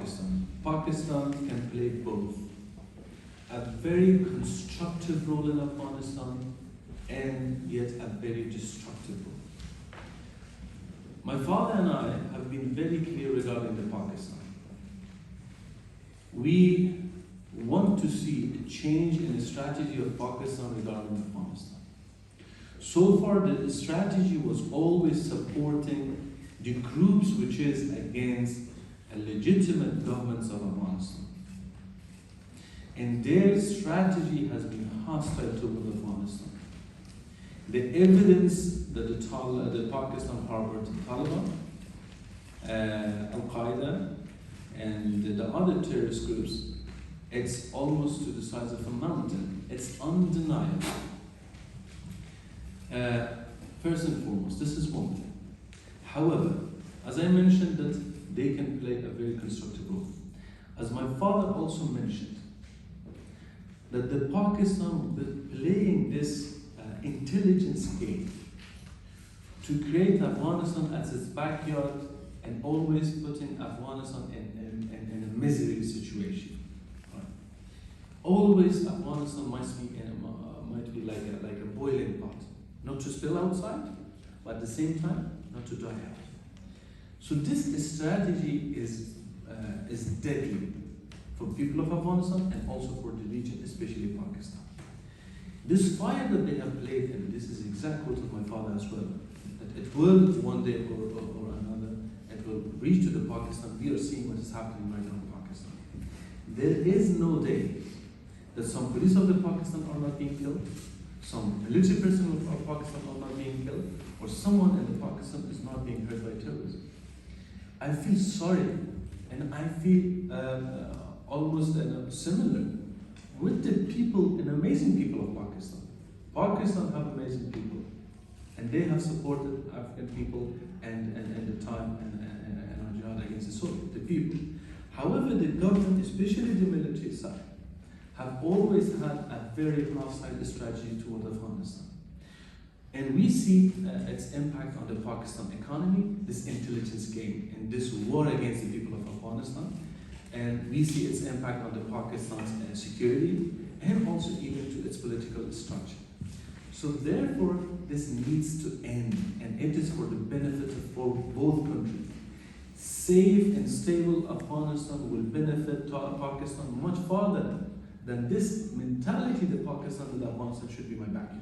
Pakistan. Pakistan can play both. A very constructive role in Afghanistan and yet a very destructive role. My father and I have been very clear regarding the Pakistan. We want to see a change in the strategy of Pakistan regarding Afghanistan. So far, the strategy was always supporting the groups which is against a legitimate governments of Afghanistan. And their strategy has been hostile toward Afghanistan. The evidence that the Pakistan harbored the Taliban, Al-Qaeda, and the other terrorist groups, it's almost to the size of a mountain. It's undeniable. First and foremost, this is one thing. However, as I mentioned that they can play a very constructive role. As my father also mentioned, that the Pakistan was playing this intelligence game to create Afghanistan as its backyard and always putting Afghanistan in a misery situation. Right? Always Afghanistan might be like a boiling pot, not to spill outside, but at the same time not to die out. So this strategy is deadly for people of Afghanistan and also for the region, especially Pakistan. This fire that they have played, and this is exact quote of my father as well, that it will one day or another, it will reach to the Pakistan. We are seeing what is happening right now in Pakistan. There is no day that some police of the Pakistan are not being killed, some military person of Pakistan are not being killed, or someone in the Pakistan is not being hurt by terrorism. I feel sorry, and I feel almost similar with the people and amazing people of Pakistan. Pakistan have amazing people, and they have supported Afghan people and the time and our jihad against the people. However, the government, especially the military side, have always had a very hostile strategy toward Afghanistan. And we see its impact on the Pakistan economy, this intelligence game, and this war against the people of Afghanistan. And we see its impact on the Pakistan's security and also even to its political structure. So therefore, this needs to end, and it is for the benefit for both countries. Safe and stable Afghanistan will benefit Pakistan much farther than this mentality that Pakistan and Afghanistan should be my backyard.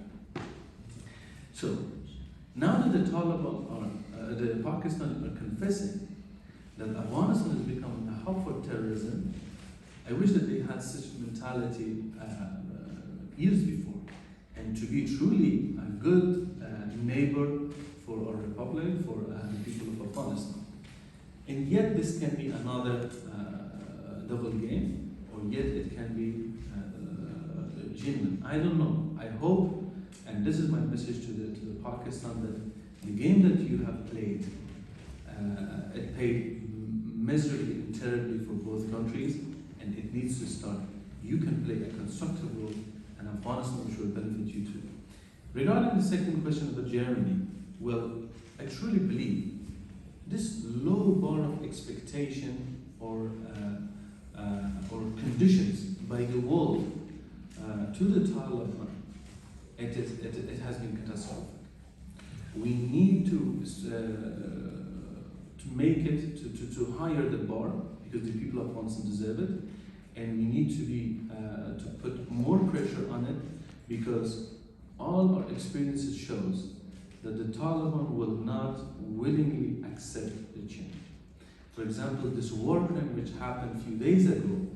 So now that the Taliban the Pakistan are confessing that Afghanistan has become a hub for terrorism, I wish that they had such mentality years before, and to be truly a good neighbor for our republic, for the people of Afghanistan. And yet this can be another double game, or yet it can be genuine. I don't know. I hope, and this is my message to the Pakistan, that the game that you have played, it paid miserably and terribly for both countries, and it needs to stop. You can play a constructive role, and Afghanistan should benefit you too. Regarding the second question about Germany, well, I truly believe this low bar of expectation or conditions by the world to the Taliban, it has been catastrophic. We need to make it to higher the bar, because the people of Afghanistan deserve it, and we need to be to put more pressure on it, because all our experiences shows that the Taliban will not willingly accept the change. For example, this war crime which happened a few days ago,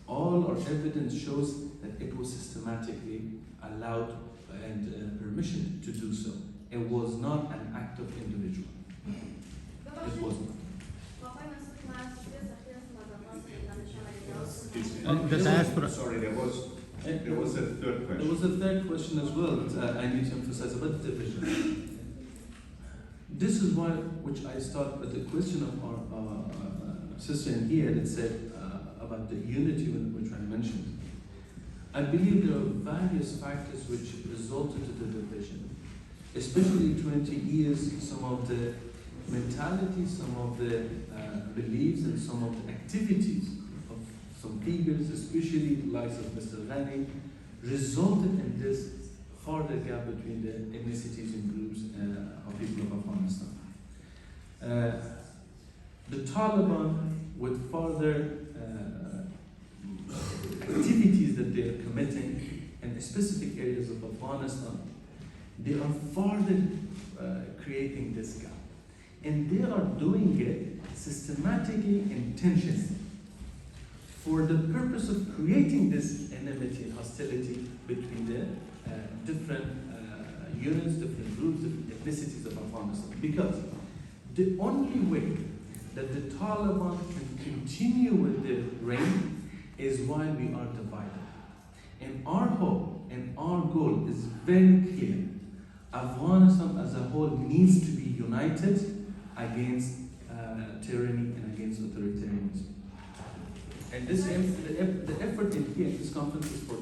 all our evidence shows that it was systematically allowed and permission to do so. It was not an act of individual. It was not. The diaspora. Sorry, there was a third question. There was a third question as well that I need to emphasize about the division. This is why, which I start with the question of our sister in here that said about the unity which I mentioned. I believe there are various factors which resulted to the division. Especially in 20 years, some of the mentality, some of the beliefs, and some of the activities of some figures, especially the likes of Mr. Ghani, resulted in this further gap between the ethnicities and groups of people of Afghanistan. The Taliban, with further activities that they are committing in specific areas of Afghanistan, they are further creating this gap. And they are doing it systematically, intentionally, for the purpose of creating this enmity and hostility between the different units, different groups, different ethnicities of Afghanistan. Because the only way that the Taliban can continue with their reign is while we are divided. And our hope and our goal is very clear. Afghanistan as a whole needs to be united against tyranny and against authoritarianism. And this the effort in here, this conference is for